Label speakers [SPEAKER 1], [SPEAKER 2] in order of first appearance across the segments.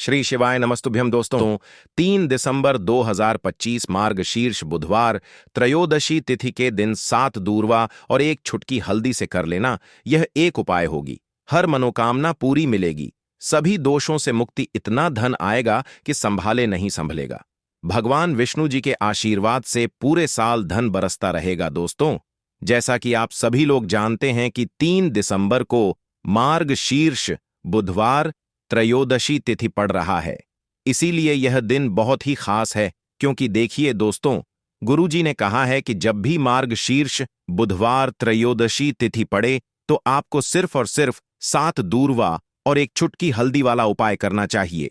[SPEAKER 1] श्री शिवाय नमस्तुभ्यम दोस्तों। 3 दिसंबर 2025 मार्गशीर्ष बुधवार त्रयोदशी तिथि के दिन 7 दूर्वा और एक छुटकी हल्दी से कर लेना, यह एक उपाय होगी। हर मनोकामना पूरी मिलेगी, सभी दोषों से मुक्ति, इतना धन आएगा कि संभाले नहीं संभलेगा। भगवान विष्णु जी के आशीर्वाद से पूरे साल धन बरसता रहेगा। दोस्तों, जैसा कि आप सभी लोग जानते हैं कि 3 दिसंबर को मार्गशीर्ष बुधवार त्रयोदशी तिथि पड़ रहा है, इसीलिए यह दिन बहुत ही खास है। क्योंकि देखिए दोस्तों, गुरुजी ने कहा है कि जब भी मार्गशीर्ष बुधवार त्रयोदशी तिथि पड़े तो आपको सिर्फ और सिर्फ 7 दूर्वा और एक चुटकी हल्दी वाला उपाय करना चाहिए।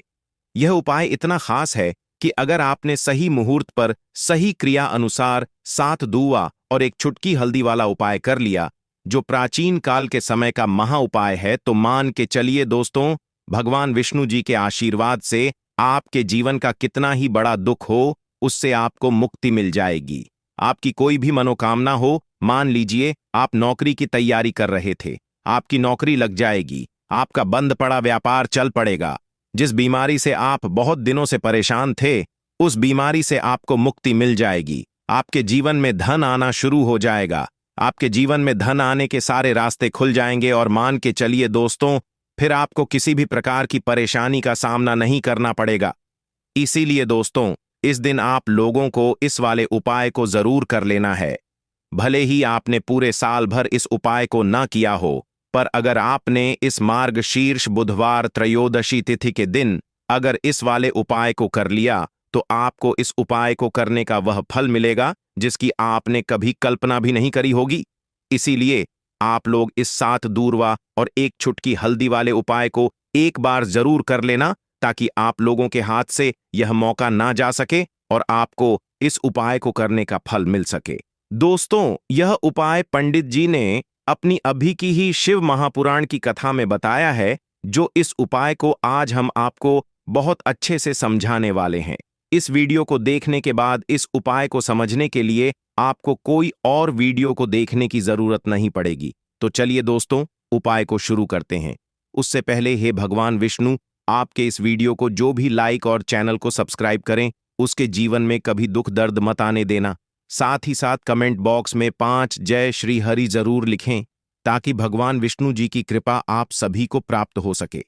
[SPEAKER 1] यह उपाय इतना खास है कि अगर आपने सही मुहूर्त पर सही क्रिया अनुसार 7 दूर्वा और एक चुटकी हल्दी वाला उपाय कर लिया, जो प्राचीन काल के समय का महा उपाय है, तो मान के चलिए दोस्तों, भगवान विष्णु जी के आशीर्वाद से आपके जीवन का कितना ही बड़ा दुख हो, उससे आपको मुक्ति मिल जाएगी। आपकी कोई भी मनोकामना हो, मान लीजिए आप नौकरी की तैयारी कर रहे थे, आपकी नौकरी लग जाएगी, आपका बंद पड़ा व्यापार चल पड़ेगा। जिस बीमारी से आप बहुत दिनों से परेशान थे, उस बीमारी से आपको मुक्ति मिल जाएगी। आपके जीवन में धन आना शुरू हो जाएगा। आपके जीवन में धन आने के सारे रास्ते खुल जाएंगे और मान के चलिए दोस्तों, फिर आपको किसी भी प्रकार की परेशानी का सामना नहीं करना पड़ेगा। इसीलिए दोस्तों, इस दिन आप लोगों को इस वाले उपाय को जरूर कर लेना है। भले ही आपने पूरे साल भर इस उपाय को ना किया हो, पर अगर आपने इस मार्गशीर्ष बुधवार त्रयोदशी तिथि के दिन अगर इस वाले उपाय को कर लिया, तो आपको इस उपाय को करने का वह फल मिलेगा जिसकी आपने कभी कल्पना भी नहीं करी होगी। इसीलिए आप लोग इस 7 दूर्वा और एक चुटकी हल्दी वाले उपाय को एक बार जरूर कर लेना, ताकि आप लोगों के हाथ से यह मौका ना जा सके और आपको इस उपाय को करने का फल मिल सके। दोस्तों, यह उपाय पंडित जी ने अपनी अभी की ही शिव महापुराण की कथा में बताया है, जो इस उपाय को आज हम आपको बहुत अच्छे से समझाने वाले हैं। इस वीडियो को देखने के बाद इस उपाय को समझने के लिए आपको कोई और वीडियो को देखने की जरूरत नहीं पड़ेगी। तो चलिए दोस्तों, उपाय को शुरू करते हैं। उससे पहले हे भगवान विष्णु, आपके इस वीडियो को जो भी लाइक और चैनल को सब्सक्राइब करें, उसके जीवन में कभी दुख दर्द मत आने देना। साथ ही साथ कमेंट बॉक्स में 5 जय श्री हरि जरूर लिखें, ताकि भगवान विष्णु जी की कृपा आप सभी को प्राप्त हो सके।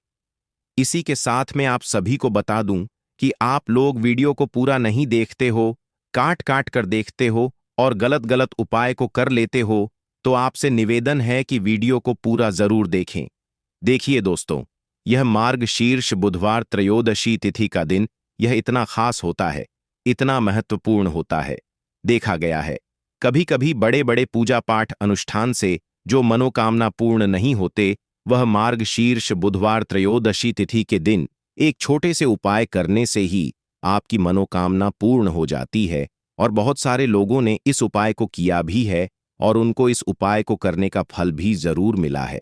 [SPEAKER 1] इसी के साथ में आप सभी को बता दूं कि आप लोग वीडियो को पूरा नहीं देखते हो, काट काट कर देखते हो और गलत गलत उपाय को कर लेते हो, तो आपसे निवेदन है कि वीडियो को पूरा जरूर देखें। देखिए दोस्तों, यह मार्गशीर्ष बुधवार त्रयोदशी तिथि का दिन यह इतना खास होता है, इतना महत्वपूर्ण होता है। देखा गया है कभी कभी बड़े बड़े पूजा पाठ अनुष्ठान से जो मनोकामना पूर्ण नहीं होते, वह मार्गशीर्ष बुधवार त्रयोदशी तिथि के दिन एक छोटे से उपाय करने से ही आपकी मनोकामना पूर्ण हो जाती है। और बहुत सारे लोगों ने इस उपाय को किया भी है और उनको इस उपाय को करने का फल भी जरूर मिला है।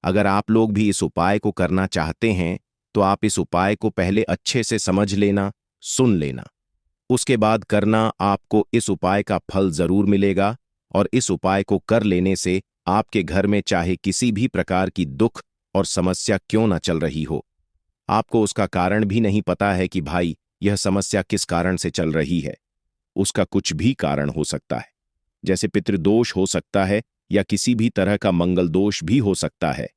[SPEAKER 1] अगर आप लोग भी इस उपाय को करना चाहते हैं, तो आप इस उपाय को पहले अच्छे से समझ लेना, सुन लेना, उसके बाद करना। आपको इस उपाय का फल जरूर मिलेगा और इस उपाय को कर लेने से आपके घर में चाहे किसी भी प्रकार की दुख और समस्या क्यों न चल रही हो, आपको उसका कारण भी नहीं पता है कि भाई यह समस्या किस कारण से चल रही है। उसका कुछ भी कारण हो सकता है, जैसे पितृदोष हो सकता है या किसी भी तरह का मंगल दोष भी हो सकता है।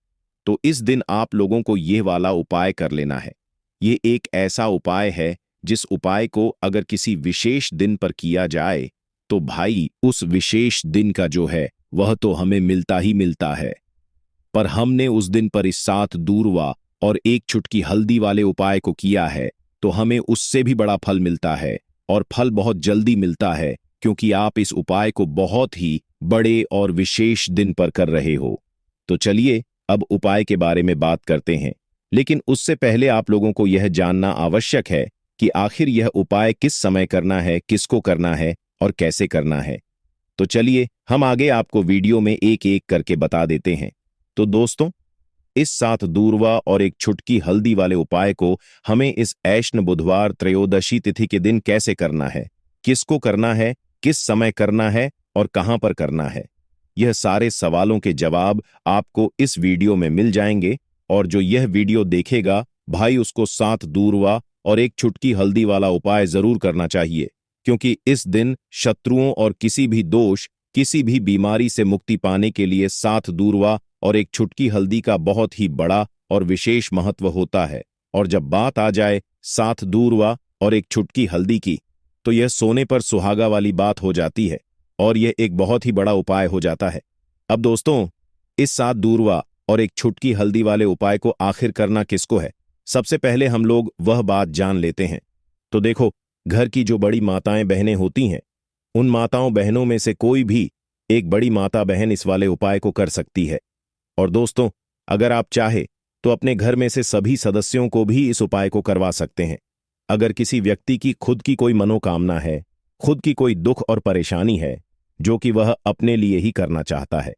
[SPEAKER 1] तो इस दिन आप लोगों को यह वाला उपाय कर लेना है। ये एक ऐसा उपाय है जिस उपाय को अगर किसी विशेष दिन पर किया जाए, तो भाई उस विशेष दिन का जो है वह तो हमें मिलता ही मिलता है। पर हमने उस दिन पर इस 7 दूर्वा और एक चुटकी हल्दी वाले उपाय को किया है, तो हमें उससे भी बड़ा फल मिलता है और फल बहुत जल्दी मिलता है, क्योंकि आप इस उपाय को बहुत ही बड़े और विशेष दिन पर कर रहे हो। तो चलिए अब उपाय के बारे में बात करते हैं, लेकिन उससे पहले आप लोगों को यह जानना आवश्यक है कि आखिर यह उपाय किस समय करना है, किसको करना है और कैसे करना है। तो चलिए हम आगे आपको वीडियो में एक एक करके बता देते हैं। तो दोस्तों, इस 7 दूर्वा और एक चुटकी हल्दी वाले उपाय को हमें इस ऐश्न बुधवार त्रयोदशी तिथि के दिन कैसे करना है, किसको करना है, किस समय करना है और कहां पर करना है, यह सारे सवालों के जवाब आपको इस वीडियो में मिल जाएंगे। और जो यह वीडियो देखेगा भाई उसको 7 दूर्वा और एक चुटकी हल्दी वाला उपाय जरूर करना चाहिए, क्योंकि इस दिन शत्रुओं और किसी भी दोष, किसी भी बीमारी से मुक्ति पाने के लिए 7 दूर्वा और एक चुटकी हल्दी का बहुत ही बड़ा और विशेष महत्व होता है। और जब बात आ जाए 7 दूर्वा और एक चुटकी हल्दी की, तो यह सोने पर सुहागा वाली बात हो जाती है और यह एक बहुत ही बड़ा उपाय हो जाता है। अब दोस्तों, इस 7 दूर्वा और एक चुटकी हल्दी वाले उपाय को आखिर करना किसको है, सबसे पहले हम लोग वह बात जान लेते हैं। तो देखो, घर की जो बड़ी माताएं बहनें होती हैं, उन माताओं बहनों में से कोई भी एक बड़ी माता बहन इस वाले उपाय को कर सकती है। और दोस्तों, अगर आप चाहे तो अपने घर में से सभी सदस्यों को भी इस उपाय को करवा सकते हैं। अगर किसी व्यक्ति की खुद की कोई मनोकामना है, खुद की कोई दुख और परेशानी है जो कि वह अपने लिए ही करना चाहता है,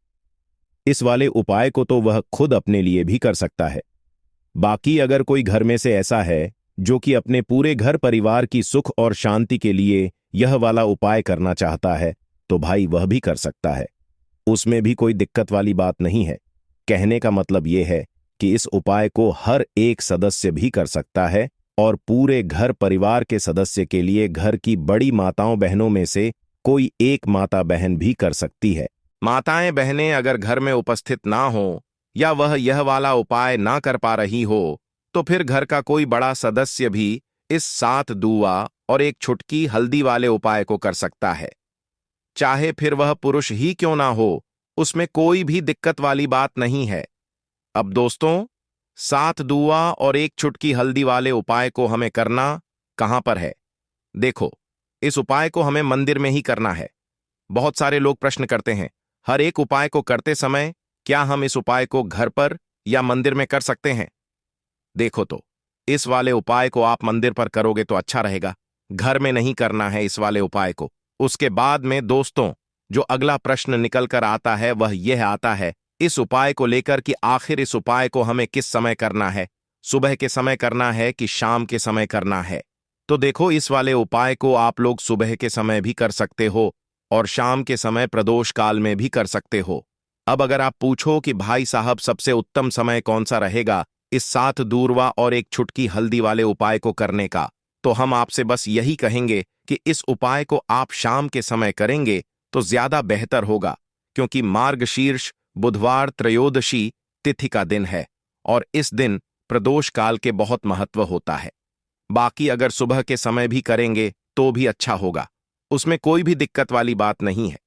[SPEAKER 1] इस वाले उपाय को तो वह खुद अपने लिए भी कर सकता है। बाकी अगर कोई घर में से ऐसा है जो कि अपने पूरे घर परिवार की सुख और शांति के लिए यह वाला उपाय करना चाहता है, तो भाई वह भी कर सकता है। उसमें भी कोई दिक्कत वाली बात नहीं है। कहने का मतलब यह है कि इस उपाय को हर एक सदस्य भी कर सकता है और पूरे घर परिवार के सदस्य के लिए घर की बड़ी माताओं बहनों में से कोई एक माता बहन भी कर सकती है। माताएं बहनें अगर घर में उपस्थित ना हो या वह यह वाला उपाय ना कर पा रही हो, तो फिर घर का कोई बड़ा सदस्य भी इस 7 दूर्वा और एक चुटकी हल्दी वाले उपाय को कर सकता है। चाहे फिर वह पुरुष ही क्यों ना हो, उसमें कोई भी दिक्कत वाली बात नहीं है। अब दोस्तों, 7 दूर्वा और एक चुटकी हल्दी वाले उपाय को हमें करना कहां पर है? देखो, इस उपाय को हमें मंदिर में ही करना है। बहुत सारे लोग प्रश्न करते हैं, हर एक उपाय को करते समय क्या हम इस उपाय को घर पर या मंदिर में कर सकते हैं? देखो तो, इस वाले उपाय को आप मंदिर पर करोगे तो अच्छा रहेगा, घर में नहीं करना है इस वाले उपाय को। उसके बाद में दोस्तों, जो अगला प्रश्न निकल कर आता है वह यह आता है इस उपाय को लेकर कि आखिर इस उपाय को हमें किस समय करना है, सुबह के समय करना है कि शाम के समय करना है? तो देखो, इस वाले उपाय को आप लोग सुबह के समय भी कर सकते हो और शाम के समय प्रदोष काल में भी कर सकते हो। अब अगर आप पूछो कि भाई साहब सबसे उत्तम समय कौन सा रहेगा इस 7 दूर्वा और एक चुटकी हल्दी वाले उपाय को करने का, तो हम आपसे बस यही कहेंगे कि इस उपाय को आप शाम के समय करेंगे तो ज्यादा बेहतर होगा, क्योंकि मार्गशीर्ष बुधवार त्रयोदशी तिथि का दिन है और इस दिन प्रदोष काल के बहुत महत्व होता है। बाकी अगर सुबह के समय भी करेंगे तो भी अच्छा होगा, उसमें कोई भी दिक्कत वाली बात नहीं है।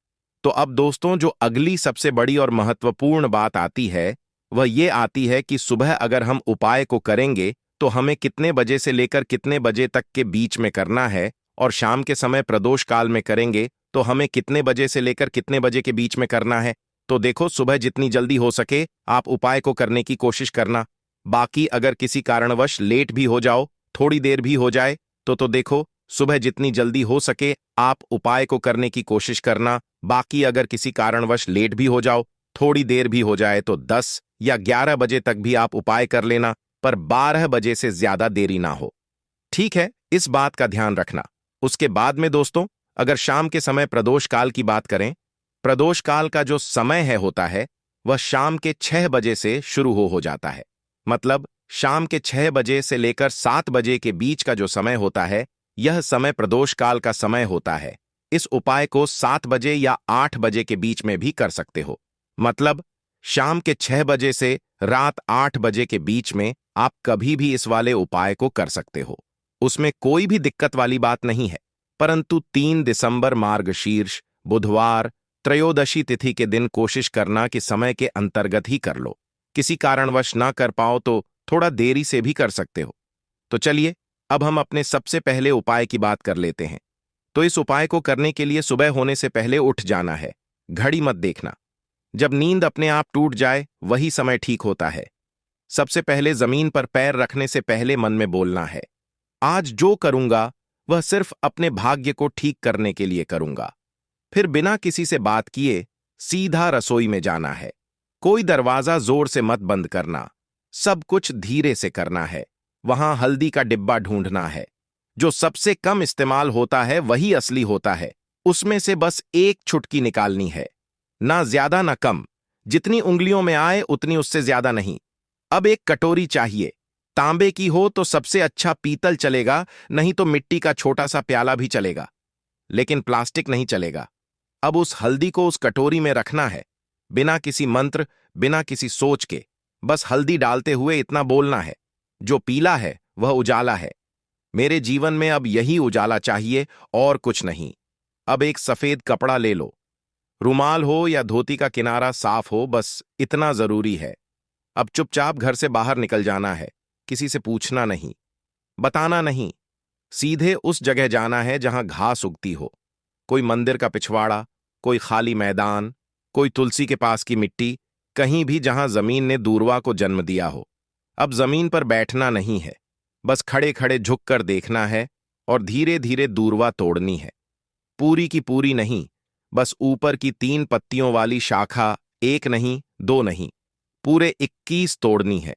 [SPEAKER 1] तो अब दोस्तों, जो अगली सबसे बड़ी और महत्वपूर्ण बात आती है वह ये आती है कि सुबह अगर हम उपाय को करेंगे तो हमें कितने बजे से लेकर कितने बजे तक के बीच में करना है, और शाम के समय प्रदोष काल में करेंगे तो हमें कितने बजे से लेकर कितने बजे के बीच में करना है। तो देखो, सुबह जितनी जल्दी हो सके आप उपाय को करने की कोशिश करना। बाकी अगर किसी कारणवश लेट भी हो जाओ, थोड़ी देर भी हो जाए, तो देखो, सुबह जितनी जल्दी हो सके आप उपाय को करने की कोशिश करना। बाकी अगर किसी कारणवश लेट भी हो जाओ, थोड़ी देर भी हो जाए, तो 10 या 11 बजे तक भी आप उपाय कर लेना, पर 12 बजे से ज्यादा देरी ना हो। ठीक है, इस बात का ध्यान रखना। उसके बाद में दोस्तों, अगर शाम के समय प्रदोष काल की बात करें, प्रदोष काल का जो समय होता है वह शाम के 6 बजे से शुरू हो जाता है। मतलब शाम के 6 बजे से लेकर 7 बजे के बीच का जो समय होता है, यह समय प्रदोष काल का समय होता है। इस उपाय को 7 बजे या 8 बजे के बीच में भी कर सकते हो। मतलब शाम के 6 बजे से रात 8 बजे के बीच में आप कभी भी इस वाले उपाय को कर सकते हो, उसमें कोई भी दिक्कत वाली बात नहीं है। परंतु 3 दिसंबर मार्गशीर्ष बुधवार त्रयोदशी तिथि के दिन कोशिश करना कि समय के अंतर्गत ही कर लो। किसी कारणवश ना कर पाओ तो थोड़ा देरी से भी कर सकते हो। तो चलिए, अब हम अपने सबसे पहले उपाय की बात कर लेते हैं। तो इस उपाय को करने के लिए सुबह होने से पहले उठ जाना है, घड़ी मत देखना। जब नींद अपने आप टूट जाए वही समय ठीक होता है। सबसे पहले जमीन पर पैर रखने से पहले मन में बोलना है, आज जो करूंगा वह सिर्फ अपने भाग्य को ठीक करने के लिए करूंगा। फिर बिना किसी से बात किए सीधा रसोई में जाना है। कोई दरवाजा जोर से मत बंद करना, सब कुछ धीरे से करना है। वहां हल्दी का डिब्बा ढूंढना है, जो सबसे कम इस्तेमाल होता है वही असली होता है। उसमें से बस एक चुटकी निकालनी है, ना ज्यादा ना कम, जितनी उंगलियों में आए उतनी, उससे ज्यादा नहीं। अब एक कटोरी चाहिए, तांबे की हो तो सबसे अच्छा पीतल चलेगा, नहीं तो मिट्टी का छोटा सा प्याला भी चलेगा, लेकिन प्लास्टिक नहीं चलेगा। अब उस हल्दी को उस कटोरी में रखना है, बिना किसी मंत्र, बिना किसी सोच के। बस हल्दी डालते हुए इतना बोलना है, जो पीला है वह उजाला है। मेरे जीवन में अब यही उजाला चाहिए और कुछ नहीं। अब एक सफेद कपड़ा ले लो, रुमाल हो या धोती का किनारा साफ हो, बस इतना जरूरी है। अब चुपचाप घर से बाहर निकल जाना है, किसी से पूछना नहीं, बताना नहीं। सीधे उस जगह जाना है जहां घास उगती हो, कोई मंदिर का पिछवाड़ा, कोई खाली मैदान, कोई तुलसी के पास की मिट्टी, कहीं भी जहां जमीन ने दूर्वा को जन्म दिया हो। अब जमीन पर बैठना नहीं है, बस खड़े खड़े झुककर देखना है और धीरे धीरे दूर्वा तोड़नी है। पूरी की पूरी नहीं, बस ऊपर की 3 पत्तियों वाली शाखा, एक नहीं, 2 नहीं, पूरे 21 तोड़नी है।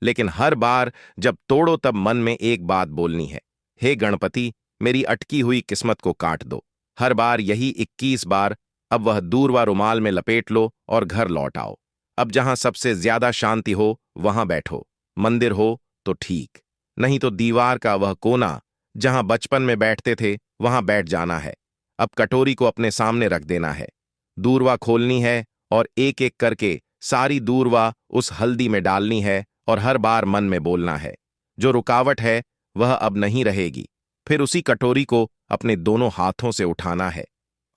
[SPEAKER 1] लेकिन हर बार जब तोड़ो तब मन में एक बात बोलनी है, हे गणपति, मेरी अटकी हुई किस्मत को काट दो। हर बार यही 21 बार। अब वह दूरवा रुमाल में लपेट लो और घर लौट आओ। अब जहां सबसे ज्यादा शांति हो वहां बैठो। मंदिर हो तो ठीक, नहीं तो दीवार का वह कोना जहां बचपन में बैठते थे वहां बैठ जाना है। अब कटोरी को अपने सामने रख देना है, दूरवा खोलनी है और एक एक करके सारी दूरवा उस हल्दी में डालनी है और हर बार मन में बोलना है, जो रुकावट है वह अब नहीं रहेगी। फिर उसी कटोरी को अपने दोनों हाथों से उठाना है,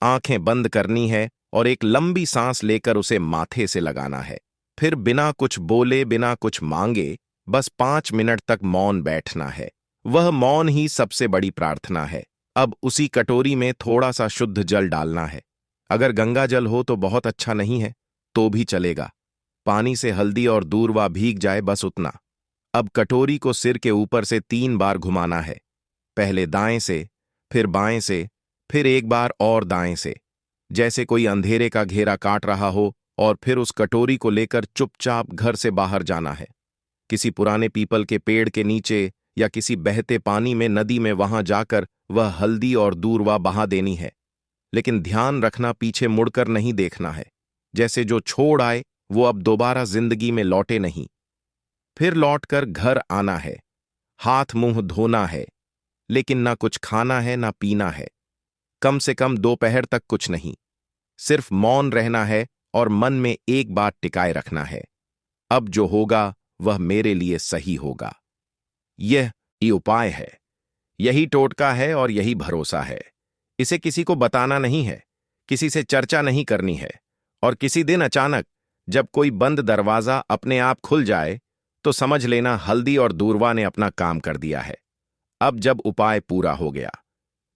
[SPEAKER 1] आंखें बंद करनी है और एक लंबी सांस लेकर उसे माथे से लगाना है। फिर बिना कुछ बोले, बिना कुछ मांगे, बस 5 मिनट तक मौन बैठना है। वह मौन ही सबसे बड़ी प्रार्थना है। अब उसी कटोरी में थोड़ा सा शुद्ध जल डालना है। अगर गंगा जल हो तो बहुत अच्छा, नहीं है तो भी चलेगा। पानी से हल्दी और दूरवा भीग जाए, बस उतना। अब कटोरी को सिर के ऊपर से 3 बार घुमाना है, पहले दाएं से, फिर बाएं से, फिर एक बार और दाएं से, जैसे कोई अंधेरे का घेरा काट रहा हो। और फिर उस कटोरी को लेकर चुपचाप घर से बाहर जाना है, किसी पुराने पीपल के पेड़ के नीचे या किसी बहते पानी में, नदी में, वहां जाकर वह हल्दी और दूरवा बहा देनी है। लेकिन ध्यान रखना, पीछे मुड़कर नहीं देखना है, जैसे जो छोड़ आए वो अब दोबारा जिंदगी में लौटे नहीं। फिर लौटकर घर आना है, हाथ मुंह धोना है, लेकिन ना कुछ खाना है ना पीना है, कम से कम दोपहर तक कुछ नहीं। सिर्फ मौन रहना है और मन में एक बात टिकाए रखना है, अब जो होगा वह मेरे लिए सही होगा। यह उपाय है, यही टोटका है और यही भरोसा है। इसे किसी को बताना नहीं है, किसी से चर्चा नहीं करनी है। और किसी दिन अचानक जब कोई बंद दरवाजा अपने आप खुल जाए तो समझ लेना हल्दी और दूरवा ने अपना काम कर दिया है। अब जब उपाय पूरा हो गया,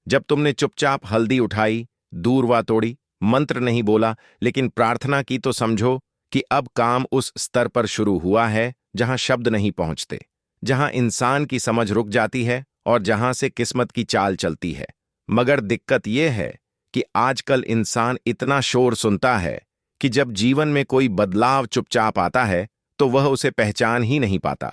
[SPEAKER 1] जब तुमने चुपचाप हल्दी उठाई, दूरवा तोड़ी, मंत्र नहीं बोला लेकिन प्रार्थना की, तो समझो कि अब काम उस स्तर पर शुरू हुआ है जहां शब्द नहीं पहुंचते, जहां इंसान की समझ रुक जाती है और जहां से किस्मत की चाल चलती है। मगर दिक्कत यह है कि आजकल इंसान इतना शोर सुनता है कि जब जीवन में कोई बदलाव चुपचाप आता है तो वह उसे पहचान ही नहीं पाता।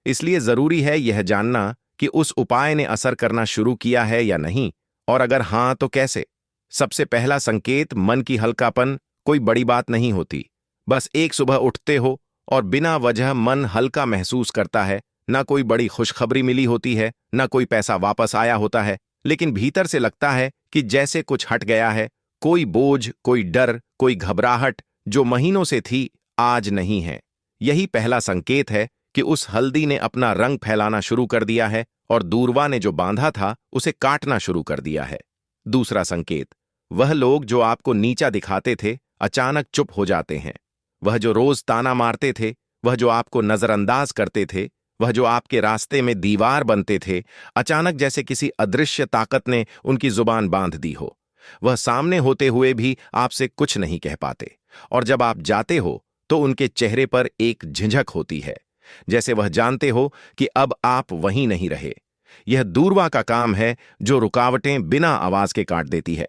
[SPEAKER 1] इसलिए जरूरी है यह जानना कि उस उपाय ने असर करना शुरू किया है या नहीं, और अगर हां तो कैसे। सबसे पहला संकेत, मन की हल्कापन। कोई बड़ी बात नहीं होती, बस एक सुबह उठते हो और बिना वजह मन हल्का महसूस करता है। ना कोई बड़ी खुशखबरी मिली होती है, ना कोई पैसा वापस आया होता है, लेकिन भीतर से लगता है कि जैसे कुछ हट गया है। कोई बोझ, कोई डर, कोई घबराहट जो महीनों से थी आज नहीं है। यही पहला संकेत है कि उस हल्दी ने अपना रंग फैलाना शुरू कर दिया है और दूरवा ने जो बांधा था उसे काटना शुरू कर दिया है। दूसरा संकेत, वह लोग जो आपको नीचा दिखाते थे अचानक चुप हो जाते हैं। वह जो रोज ताना मारते थे, वह जो आपको नजरअंदाज करते थे, वह जो आपके रास्ते में दीवार बनते थे, अचानक जैसे किसी अदृश्य ताकत ने उनकी जुबान बांध दी हो। वह सामने होते हुए भी आपसे कुछ नहीं कह पाते, और जब आप जाते हो तो उनके चेहरे पर एक झिझक होती है, जैसे वह जानते हो कि अब आप वहीं नहीं रहे। यह दूरवा का काम है जो रुकावटें बिना आवाज के काट देती है।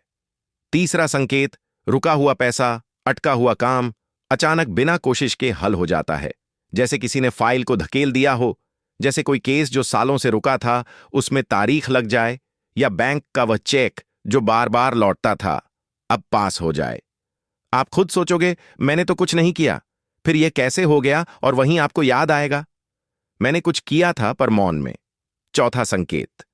[SPEAKER 1] तीसरा संकेत, रुका हुआ पैसा, अटका हुआ काम अचानक बिना कोशिश के हल हो जाता है, जैसे किसी ने फाइल को धकेल दिया हो, जैसे कोई केस जो सालों से रुका था उसमें तारीख लग जाए, या बैंक का वह चेक जो बार बार लौटता था अब पास हो जाए। आप खुद सोचोगे मैंने तो कुछ नहीं किया, फिर यह कैसे हो गया, और वहीं आपको याद आएगा मैंने कुछ किया था पर मौन में। चौथा संकेत,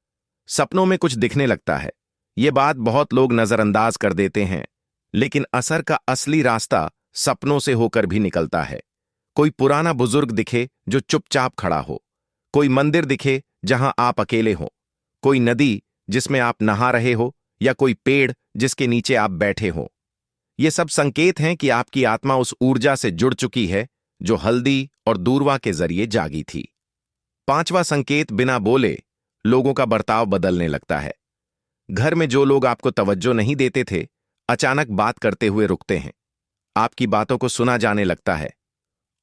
[SPEAKER 1] सपनों में कुछ दिखने लगता है। ये बात बहुत लोग नजरअंदाज कर देते हैं, लेकिन असर का असली रास्ता सपनों से होकर भी निकलता है। कोई पुराना बुजुर्ग दिखे जो चुपचाप खड़ा हो, कोई मंदिर दिखे जहां आप अकेले हो, कोई नदी जिसमें आप नहा रहे हो, या कोई पेड़ जिसके नीचे आप बैठे हो। ये सब संकेत हैं कि आपकी आत्मा उस ऊर्जा से जुड़ चुकी है जो हल्दी और दूरवा के जरिए जागी थी। पांचवा संकेत, बिना बोले लोगों का बर्ताव बदलने लगता है। घर में जो लोग आपको तवज्जो नहीं देते थे, अचानक बात करते हुए रुकते हैं। आपकी बातों को सुना जाने लगता है।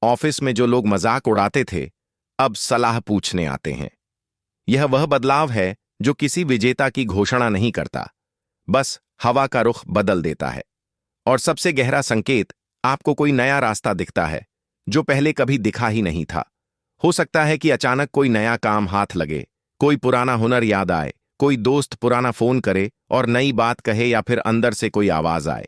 [SPEAKER 1] ऑफिस में जो लोग मजाक उड़ाते थे, अब सलाह पूछने आते हैं। यह वह बदलाव है जो किसी विजेता की घोषणा नहीं करता, बस हवा का रुख बदल देता है। और सबसे गहरा संकेत, आपको कोई नया रास्ता दिखता है जो पहले कभी दिखा ही नहीं था। हो सकता है कि अचानक कोई नया काम हाथ लगे, कोई पुराना हुनर याद आए, कोई दोस्त पुराना फोन करे और नई बात कहे, या फिर अंदर से कोई आवाज आए,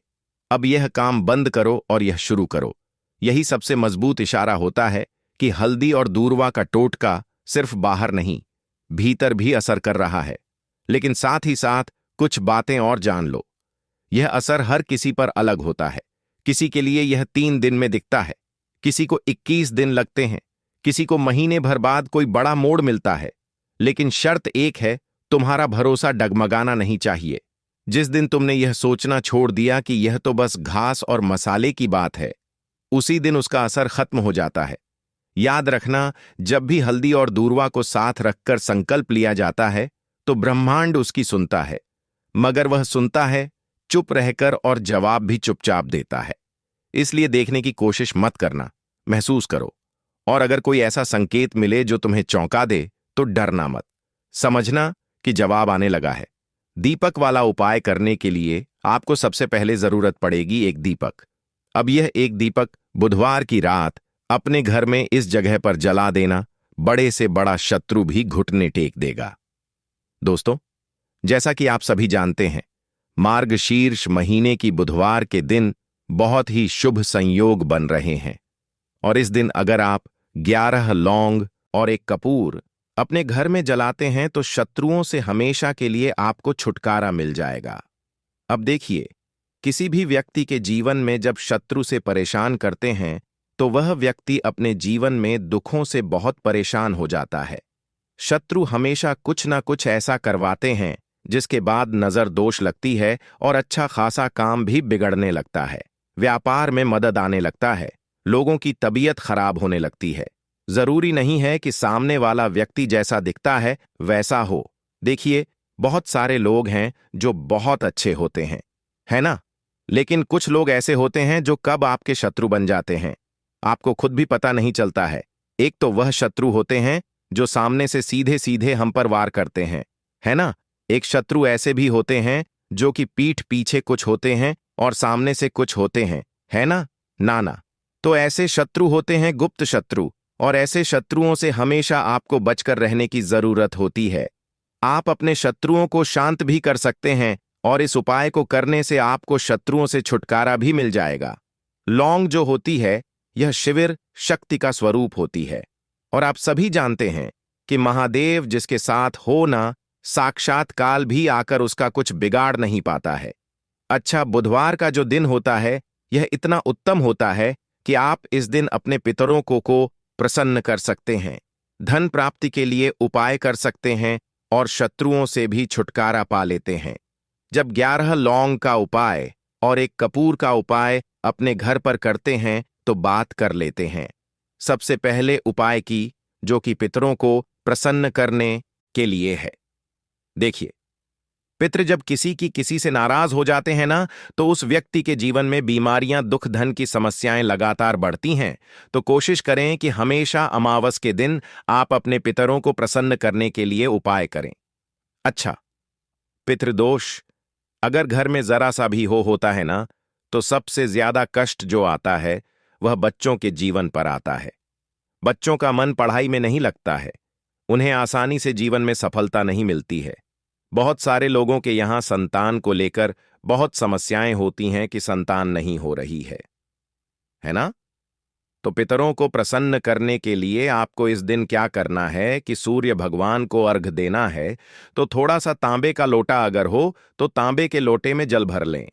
[SPEAKER 1] अब यह काम बंद करो और यह शुरू करो। यही सबसे मजबूत इशारा होता है कि हल्दी और दूरवा का टोटका सिर्फ बाहर नहीं, भीतर भी असर कर रहा है। लेकिन साथ ही साथ कुछ बातें और जान लो, यह असर हर किसी पर अलग होता है। किसी के लिए यह 3 दिन में दिखता है, किसी को 21 दिन लगते हैं, किसी को महीने भर बाद कोई बड़ा मोड़ मिलता है। लेकिन शर्त एक है, तुम्हारा भरोसा डगमगाना नहीं चाहिए। जिस दिन तुमने यह सोचना छोड़ दिया कि यह तो बस घास और मसाले की बात है, उसी दिन उसका असर खत्म हो जाता है। याद रखना, जब भी हल्दी और दूरवा को साथ रखकर संकल्प लिया जाता है तो ब्रह्मांड उसकी सुनता है, मगर वह सुनता है चुप रहकर और जवाब भी चुपचाप देता है। इसलिए देखने की कोशिश मत करना, महसूस करो। और अगर कोई ऐसा संकेत मिले जो तुम्हें चौंका दे तो डरना मत, समझना कि जवाब आने लगा है। दीपक वाला उपाय करने के लिए आपको सबसे पहले जरूरत पड़ेगी एक दीपक। अब यह एक दीपक बुधवार की रात अपने घर में इस जगह पर जला देना, बड़े से बड़ा शत्रु भी घुटने टेक देगा। दोस्तों, जैसा कि आप सभी जानते हैं, मार्गशीर्ष महीने की बुधवार के दिन बहुत ही शुभ संयोग बन रहे हैं। और इस दिन अगर आप 11 लौंग और एक कपूर अपने घर में जलाते हैं तो शत्रुओं से हमेशा के लिए आपको छुटकारा मिल जाएगा। अब देखिए, किसी भी व्यक्ति के जीवन में जब शत्रु से परेशान करते हैं तो वह व्यक्ति अपने जीवन में दुखों से बहुत परेशान हो जाता है। शत्रु हमेशा कुछ ना कुछ ऐसा करवाते हैं जिसके बाद नजर दोष लगती है और अच्छा खासा काम भी बिगड़ने लगता है। व्यापार में मदद आने लगता है, लोगों की तबीयत खराब होने लगती है। जरूरी नहीं है कि सामने वाला व्यक्ति जैसा दिखता है वैसा हो। देखिए, बहुत सारे लोग हैं जो बहुत अच्छे होते हैं, है ना? लेकिन कुछ लोग ऐसे होते हैं जो कब आपके शत्रु बन जाते हैं आपको खुद भी पता नहीं चलता है। एक तो वह शत्रु होते हैं जो सामने से सीधे सीधे हम पर वार करते हैं, है ना? एक शत्रु ऐसे भी होते हैं जो कि पीठ पीछे कुछ होते हैं और सामने से कुछ होते हैं, है ना? ना। तो ऐसे शत्रु होते हैं गुप्त शत्रु, और ऐसे शत्रुओं से हमेशा आपको बचकर रहने की जरूरत होती है। आप अपने शत्रुओं को शांत भी कर सकते हैं और इस उपाय को करने से आपको शत्रुओं से छुटकारा भी मिल जाएगा। लौंग जो होती है, यह शिविर शक्ति का स्वरूप होती है, और आप सभी जानते हैं कि महादेव जिसके साथ हो ना, साक्षात काल भी आकर उसका कुछ बिगाड़ नहीं पाता है। अच्छा, बुधवार का जो दिन होता है यह इतना उत्तम होता है कि आप इस दिन अपने पितरों को प्रसन्न कर सकते हैं, धन प्राप्ति के लिए उपाय कर सकते हैं और शत्रुओं से भी छुटकारा पा लेते हैं। जब 11 लौंग का उपाय और एक कपूर का उपाय अपने घर पर करते हैं तो बात कर लेते हैं। सबसे पहले उपाय की, जो कि पितरों को प्रसन्न करने के लिए है। देखिए, पितृ जब किसी से नाराज हो जाते हैं ना, तो उस व्यक्ति के जीवन में बीमारियां, दुख, धन की समस्याएं लगातार बढ़ती हैं। तो कोशिश करें कि हमेशा अमावस के दिन आप अपने पितरों को प्रसन्न करने के लिए उपाय करें। अच्छा, पितृदोष अगर घर में जरा सा भी होता है ना, तो सबसे ज्यादा कष्ट जो आता है वह बच्चों के जीवन पर आता है। बच्चों का मन पढ़ाई में नहीं लगता है, उन्हें आसानी से जीवन में सफलता नहीं मिलती है। बहुत सारे लोगों के यहाँ संतान को लेकर बहुत समस्याएं होती हैं कि संतान नहीं हो रही है ना? तो पितरों को प्रसन्न करने के लिए आपको इस दिन क्या करना है कि सूर्य भगवान को अर्घ देना है, तो थोड़ा सा तांबे का लोटा अगर हो तो तांबे के लोटे में जल भर लें,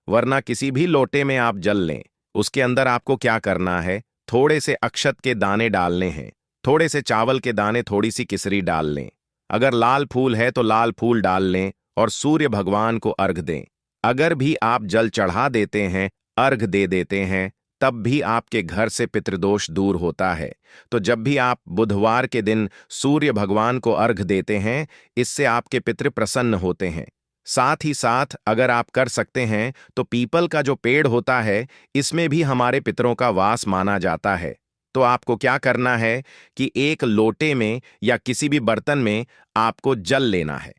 [SPEAKER 1] वरना किसी भी लोटे में आप जल लें। उसके अंदर आपको क्या करना है, थोड़े से अक्षत के दाने डालने हैं, थोड़े से चावल के दाने, थोड़ी सी किसरी डाल लें। अगर लाल फूल है तो लाल फूल डाल लें और सूर्य भगवान को अर्घ दें। अगर भी आप जल चढ़ा देते हैं, अर्घ दे देते हैं, तब भी आपके घर से पितृदोष दूर होता है। तो जब भी आप बुधवार के दिन सूर्य भगवान को अर्घ देते हैं, इससे आपके पितृ प्रसन्न होते हैं। साथ ही साथ अगर आप कर सकते हैं तो पीपल का जो पेड़ होता है, इसमें भी हमारे पितरों का वास माना जाता है। तो आपको क्या करना है कि एक लोटे में या किसी भी बर्तन में आपको जल लेना है।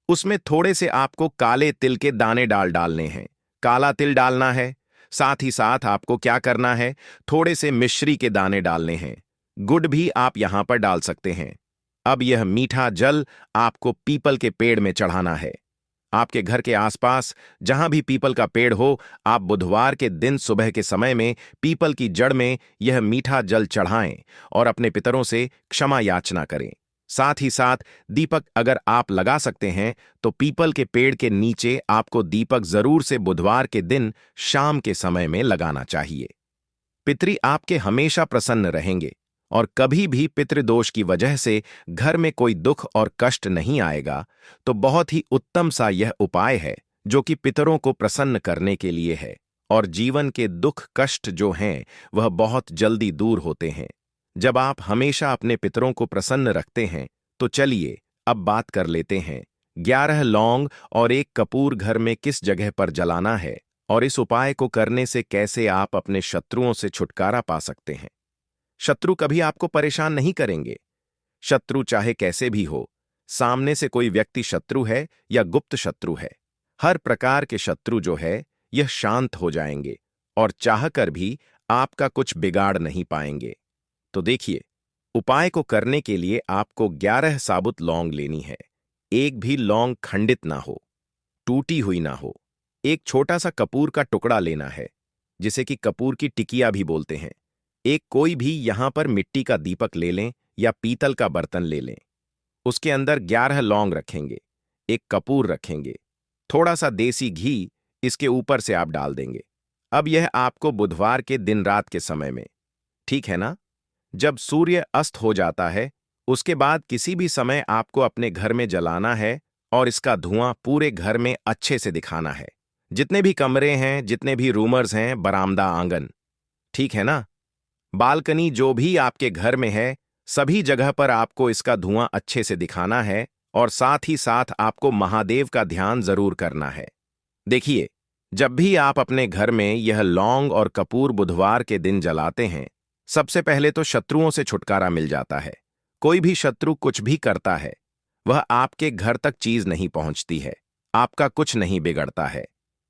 [SPEAKER 1] उसमें थोड़े से आपको काले तिल के दाने डालने हैं, काला तिल डालना है। साथ ही साथ आपको क्या करना है, थोड़े से मिश्री के दाने डालने हैं। गुड़ भी आप यहां पर डाल सकते हैं। अब यह मीठा जल आपको पीपल के पेड़ में चढ़ाना है। आपके घर के आसपास जहां भी पीपल का पेड़ हो, आप बुधवार के दिन सुबह के समय में पीपल की जड़ में यह मीठा जल चढ़ाएं और अपने पितरों से क्षमा याचना करें। साथ ही साथ दीपक अगर आप लगा सकते हैं तो पीपल के पेड़ के नीचे आपको दीपक जरूर से बुधवार के दिन शाम के समय में लगाना चाहिए। पितृ आपके हमेशा प्रसन्न रहेंगे और कभी भी पितृदोष की वजह से घर में कोई दुख और कष्ट नहीं आएगा। तो बहुत ही उत्तम सा यह उपाय है जो कि पितरों को प्रसन्न करने के लिए है, और जीवन के दुख कष्ट जो हैं वह बहुत जल्दी दूर होते हैं जब आप हमेशा अपने पितरों को प्रसन्न रखते हैं। तो चलिए अब बात कर लेते हैं 11 लौंग और 1 कपूर घर में किस जगह पर जलाना है और इस उपाय को करने से कैसे आप अपने शत्रुओं से छुटकारा पा सकते हैं। शत्रु कभी आपको परेशान नहीं करेंगे। शत्रु चाहे कैसे भी हो, सामने से कोई व्यक्ति शत्रु है या गुप्त शत्रु है, हर प्रकार के शत्रु जो है यह शांत हो जाएंगे और चाहकर भी आपका कुछ बिगाड़ नहीं पाएंगे। तो देखिए, उपाय को करने के लिए आपको 11 साबुत लौंग लेनी है। एक भी लौंग खंडित ना हो, टूटी हुई ना हो। एक छोटा सा कपूर का टुकड़ा लेना है, जिसे कि कपूर की टिकिया भी बोलते हैं। एक कोई भी यहां पर मिट्टी का दीपक ले लें या पीतल का बर्तन ले लें। उसके अंदर 11 लौंग रखेंगे, एक कपूर रखेंगे, थोड़ा सा देसी घी इसके ऊपर से आप डाल देंगे। अब यह आपको बुधवार के दिन रात के समय में, ठीक है ना, जब सूर्य अस्त हो जाता है, उसके बाद किसी भी समय आपको अपने घर में जलाना है और इसका धुआं पूरे घर में अच्छे से दिखाना है। जितने भी कमरे हैं, जितने भी रूमर्स हैं, बरामदा, आंगन, ठीक है ना, बालकनी, जो भी आपके घर में है, सभी जगह पर आपको इसका धुआं अच्छे से दिखाना है। और साथ ही साथ आपको महादेव का ध्यान जरूर करना है। देखिए, जब भी आप अपने घर में यह लौंग और कपूर बुधवार के दिन जलाते हैं, सबसे पहले तो शत्रुओं से छुटकारा मिल जाता है। कोई भी शत्रु कुछ भी करता है, वह आपके घर तक चीज नहीं पहुंचती है, आपका कुछ नहीं बिगड़ता है।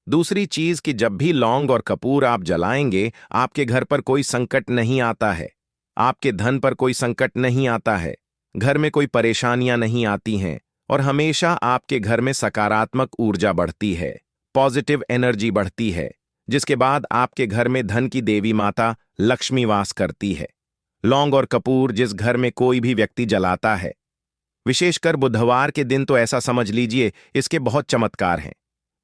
[SPEAKER 1] दूसरी चीज कि जब भी लौंग और कपूर आप जलाएंगे, आपके घर पर कोई संकट नहीं आता है, आपके धन पर कोई संकट नहीं आता है, घर में कोई परेशानियां नहीं आती हैं और हमेशा आपके घर में सकारात्मक ऊर्जा बढ़ती है, पॉजिटिव एनर्जी बढ़ती है, जिसके बाद आपके घर में धन की देवी माता लक्ष्मी वास करती है। लौंग और कपूर जिस घर में कोई भी व्यक्ति जलाता है, विशेषकर बुधवार के दिन, तो ऐसा समझ लीजिए इसके बहुत चमत्कार हैं,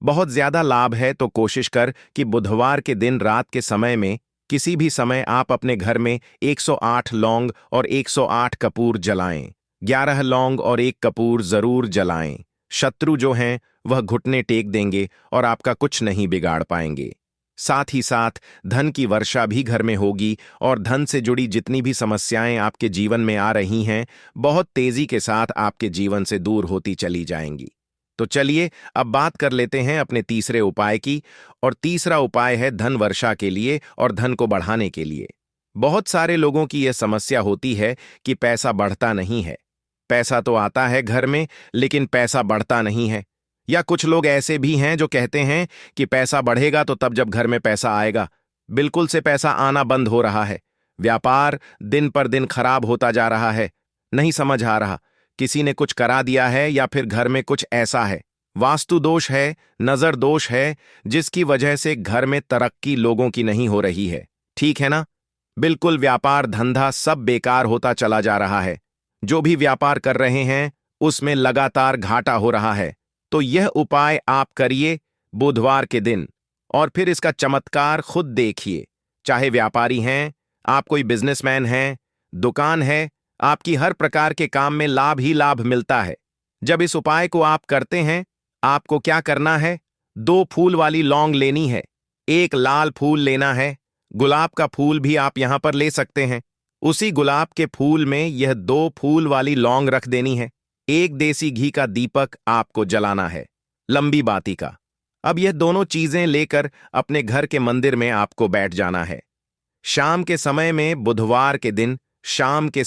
[SPEAKER 1] बहुत ज्यादा लाभ है। तो कोशिश कर कि बुधवार के दिन रात के समय में किसी भी समय आप अपने घर में 108 लौंग और 108 कपूर जलाएं। 11 लौंग और 1 कपूर जरूर जलाएं। शत्रु जो हैं वह घुटने टेक देंगे और आपका कुछ नहीं बिगाड़ पाएंगे। साथ ही साथ धन की वर्षा भी घर में होगी और धन से जुड़ी जितनी भी समस्याएं आपके जीवन में आ रही हैं, बहुत तेजी के साथ आपके जीवन से दूर होती चली जाएंगी। तो चलिए अब बात कर लेते हैं अपने तीसरे उपाय की, और तीसरा उपाय है धन वर्षा के लिए और धन को बढ़ाने के लिए। बहुत सारे लोगों की यह समस्या होती है कि पैसा बढ़ता नहीं है। पैसा तो आता है घर में, लेकिन पैसा बढ़ता नहीं है। या कुछ लोग ऐसे भी हैं जो कहते हैं कि पैसा बढ़ेगा तो तब जब घर में पैसा आएगा। बिल्कुल से पैसा आना बंद हो रहा है। व्यापार दिन पर दिन खराब होता जा रहा है। नहीं समझ आ रहा, किसी ने कुछ करा दिया है या फिर घर में कुछ ऐसा है, वास्तु दोष है, नजर दोष है, जिसकी वजह से घर में तरक्की लोगों की नहीं हो रही है। ठीक है ना? बिल्कुल व्यापार धंधा सब बेकार होता चला जा रहा है। जो भी व्यापार कर रहे हैं उसमें लगातार घाटा हो रहा है। तो यह उपाय आप करिए बुधवार के दिन, और फिर इसका चमत्कार खुद देखिए। चाहे व्यापारी हैं, आप कोई बिजनेसमैन हैं, दुकान है, आपकी हर प्रकार के काम में लाभ ही लाभ मिलता है। जब इस उपाय को आप करते हैं, आपको क्या करना है? 2 फूल वाली लौंग लेनी है, एक लाल फूल लेना है, गुलाब का फूल भी आप यहां पर ले सकते हैं। उसी गुलाब के फूल में यह 2 फूल वाली लौंग रख देनी है। एक देसी घी का दीपक आपको जलाना है, लंबी बाती का। अब यह दोनों चीजें लेकर अपने घर के मंदिर में आपको बैठ जाना है। शाम के समय में बुधवार के दिन शाम के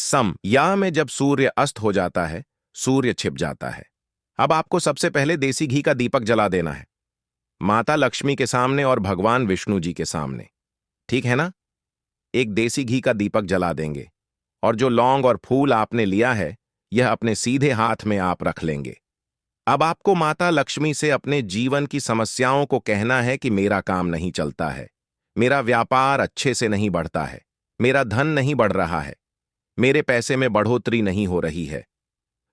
[SPEAKER 1] या में जब सूर्य अस्त हो जाता है, सूर्य छिप जाता है। अब आपको सबसे पहले देसी घी का दीपक जला देना है, माता लक्ष्मी के सामने और भगवान विष्णु जी के सामने। ठीक है ना? एक देसी घी का दीपक जला देंगे और जो लौंग और फूल आपने लिया है यह अपने सीधे हाथ में आप रख लेंगे। अब आपको माता लक्ष्मी से अपने जीवन की समस्याओं को कहना है कि मेरा काम नहीं चलता है, मेरा व्यापार अच्छे से नहीं बढ़ता है, मेरा धन नहीं बढ़ रहा है, मेरे पैसे में बढ़ोतरी नहीं हो रही है।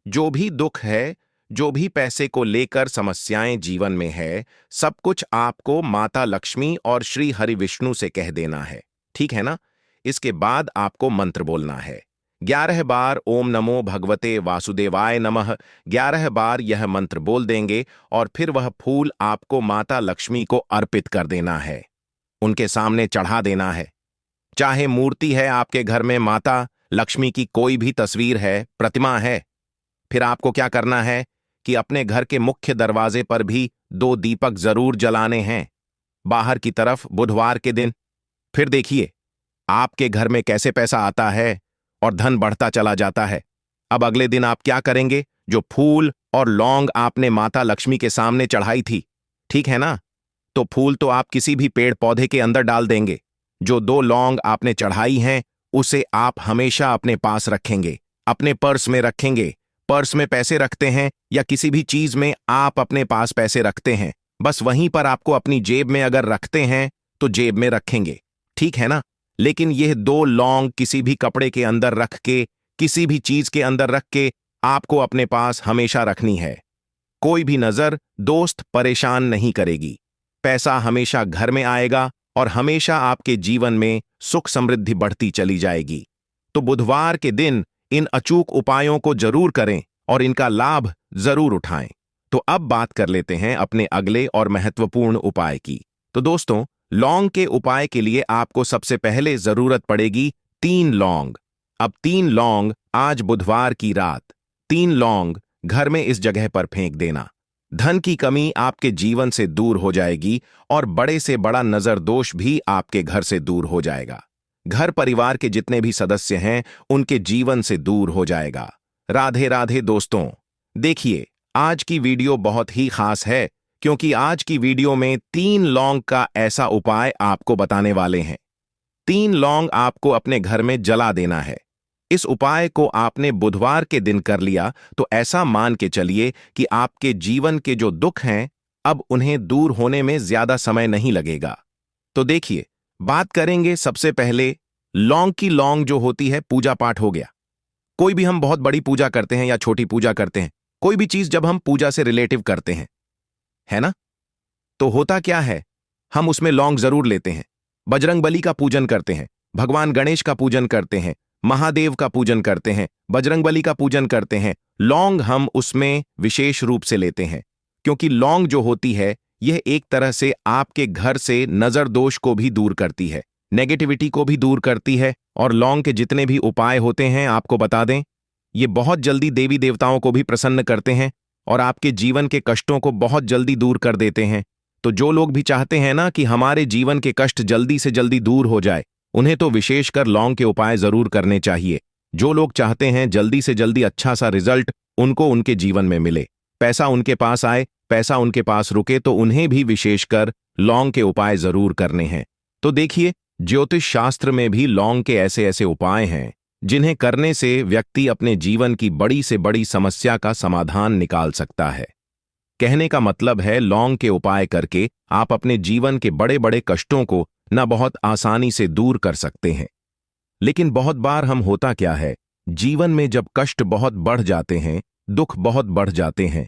[SPEAKER 1] जो भी दुख है, जो भी पैसे को लेकर समस्याएं जीवन में है, सब कुछ आपको माता लक्ष्मी और श्री हरि विष्णु से कह देना है। ठीक है ना? इसके बाद आपको मंत्र बोलना है। 11 बार ओम नमो भगवते वासुदेवाय नमः 11 बार यह मंत्र बोल देंगे और फिर वह फूल आपको माता लक्ष्मी को अर्पित कर देना है, उनके सामने चढ़ा देना है। चाहे मूर्ति है आपके घर में, माता लक्ष्मी की कोई भी तस्वीर है, प्रतिमा है, फिर आपको क्या करना है कि अपने घर के मुख्य दरवाजे पर भी 2 दीपक जरूर जलाने हैं, बाहर की तरफ बुधवार के दिन। फिर देखिए आपके घर में कैसे पैसा आता है और धन बढ़ता चला जाता है। अब अगले दिन आप क्या करेंगे? जो फूल और लौंग आपने माता लक्ष्मी के सामने चढ़ाई थी, ठीक है ना, तो फूल तो आप किसी भी पेड़ पौधे के अंदर डाल देंगे। जो 2 लौंग आपने चढ़ाई हैं उसे आप हमेशा अपने पास रखेंगे, अपने पर्स में रखेंगे। पर्स में पैसे रखते हैं या किसी भी चीज में आप अपने पास पैसे रखते हैं, बस वहीं पर आपको अपनी जेब में अगर रखते हैं तो जेब में रखेंगे। ठीक है ना? लेकिन यह 2 लौंग किसी भी कपड़े के अंदर रख के, किसी भी चीज के अंदर रख के आपको अपने पास हमेशा रखनी है। कोई भी नजर, दोस्त परेशान नहीं करेगी। पैसा हमेशा घर में आएगा और हमेशा आपके जीवन में सुख समृद्धि बढ़ती चली जाएगी। तो बुधवार के दिन इन अचूक उपायों को जरूर करें और इनका लाभ जरूर उठाएं। तो अब बात कर लेते हैं अपने अगले और महत्वपूर्ण उपाय की। तो दोस्तों, लौंग के उपाय के लिए आपको सबसे पहले जरूरत पड़ेगी 3 लौंग। अब 3 लौंग आज बुधवार की रात 3 लौंग घर में इस जगह पर फेंक देना। धन की कमी आपके जीवन से दूर हो जाएगी और बड़े से बड़ा नजर दोष भी आपके घर से दूर हो जाएगा। घर परिवार के जितने भी सदस्य हैं उनके जीवन से दूर हो जाएगा। राधे राधे दोस्तों। देखिए आज की वीडियो बहुत ही खास है क्योंकि आज की वीडियो में 3 लौंग का ऐसा उपाय आपको बताने वाले हैं। 3 लौंग आपको अपने घर में जला देना है। इस उपाय को आपने बुधवार के दिन कर लिया तो ऐसा मान के चलिए कि आपके जीवन के जो दुख हैं अब उन्हें दूर होने में ज्यादा समय नहीं लगेगा। तो देखिए, बात करेंगे सबसे पहले लौंग की। लौंग जो होती है, पूजा पाठ हो गया। कोई भी हम बहुत बड़ी पूजा करते हैं या छोटी पूजा करते हैं, कोई भी चीज जब हम पूजा से रिलेटिव करते हैं, है ना, तो होता क्या है, हम उसमें लौंग जरूर लेते हैं। बजरंगबली का पूजन करते हैं, भगवान गणेश का पूजन करते हैं, महादेव का पूजन करते हैं, बजरंगबली का पूजन करते हैं। लौंग हम उसमें विशेष रूप से लेते हैं क्योंकि लौंग जो होती है यह एक तरह से आपके घर से नजर दोष को भी दूर करती है, नेगेटिविटी को भी दूर करती है। और लौंग के जितने भी उपाय होते हैं आपको बता दें, ये बहुत जल्दी देवी देवताओं को भी प्रसन्न करते हैं और आपके जीवन के कष्टों को बहुत जल्दी दूर कर देते हैं। तो जो लोग भी चाहते हैं ना कि हमारे जीवन के कष्ट जल्दी से जल्दी दूर हो जाए, उन्हें तो विशेषकर लौंग के उपाय जरूर करने चाहिए। जो लोग चाहते हैं जल्दी से जल्दी अच्छा सा रिजल्ट उनको उनके जीवन में मिले, पैसा उनके पास आए, पैसा उनके पास रुके, तो उन्हें भी विशेषकर लौंग के उपाय जरूर करने हैं। तो देखिए, ज्योतिष शास्त्र में भी लौंग के ऐसे ऐसे उपाय हैं जिन्हें करने से व्यक्ति अपने जीवन की बड़ी से बड़ी समस्या का समाधान निकाल सकता है। कहने का मतलब है, लौंग के उपाय करके आप अपने जीवन के बड़े बड़े कष्टों को न बहुत आसानी से दूर कर सकते हैं। लेकिन बहुत बार हम होता क्या है, जीवन में जब कष्ट बहुत बढ़ जाते हैं, दुख बहुत बढ़ जाते हैं,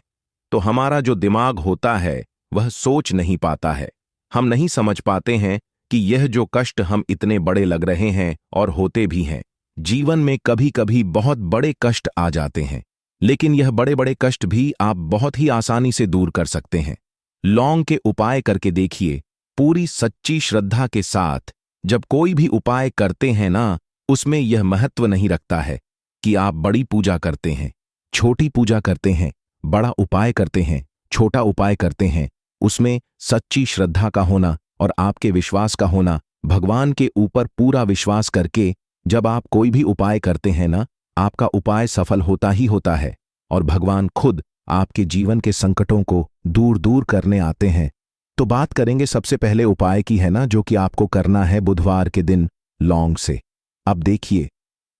[SPEAKER 1] तो हमारा जो दिमाग होता है वह सोच नहीं पाता है। हम नहीं समझ पाते हैं कि यह जो कष्ट हम इतने बड़े लग रहे हैं और होते भी हैं। जीवन में कभी कभी बहुत बड़े कष्ट आ जाते हैं, लेकिन यह बड़े बड़े कष्ट भी आप बहुत ही आसानी से दूर कर सकते हैं। लौंग के उपाय करके देखिए, पूरी सच्ची श्रद्धा के साथ। जब कोई भी उपाय करते हैं ना, उसमें यह महत्व नहीं रखता है कि आप बड़ी पूजा करते हैं, छोटी पूजा करते हैं, बड़ा उपाय करते हैं, छोटा उपाय करते हैं। उसमें सच्ची श्रद्धा का होना और आपके विश्वास का होना, भगवान के ऊपर पूरा विश्वास करके जब आप कोई भी उपाय करते हैं ना, आपका उपाय सफल होता ही होता है और भगवान खुद आपके जीवन के संकटों को दूर दूर करने आते हैं। तो बात करेंगे सबसे पहले उपाय की, है ना, जो कि आपको करना है बुधवार के दिन लौंग से। अब देखिए,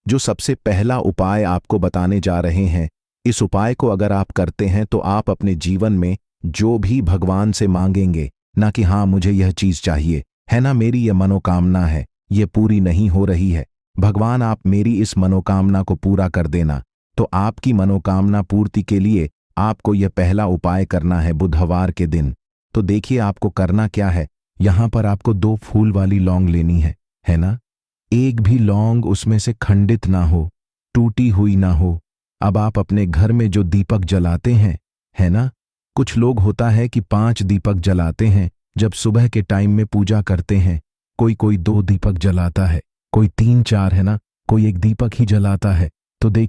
[SPEAKER 1] जो सबसे पहला उपाय आपको बताने जा रहे हैं, इस उपाय को अगर आप करते हैं तो आप अपने जीवन में जो भी भगवान से मांगेंगे ना, कि हाँ मुझे यह चीज चाहिए, है ना, मेरी यह मनोकामना है, ये पूरी नहीं हो रही है, भगवान आप मेरी इस मनोकामना को पूरा कर देना। तो आपकी मनोकामना पूर्ति के लिए आपको यह पहला उपाय करना है बुधवार के दिन। तो देखिए आपको करना क्या है। यहां पर आपको 2 फूल वाली लौंग लेनी है ना। एक भी लौंग उसमें से खंडित ना हो, टूटी हुई ना हो। अब आप अपने घर में जो दीपक जलाते हैं, है ना, कुछ लोग होता है कि 5 दीपक जलाते हैं जब सुबह के टाइम में पूजा करते हैं। कोई 2 दीपक जलाता है, कोई 3-4, है ना, कोई 1 दीपक ही जलाता है। तो देखिए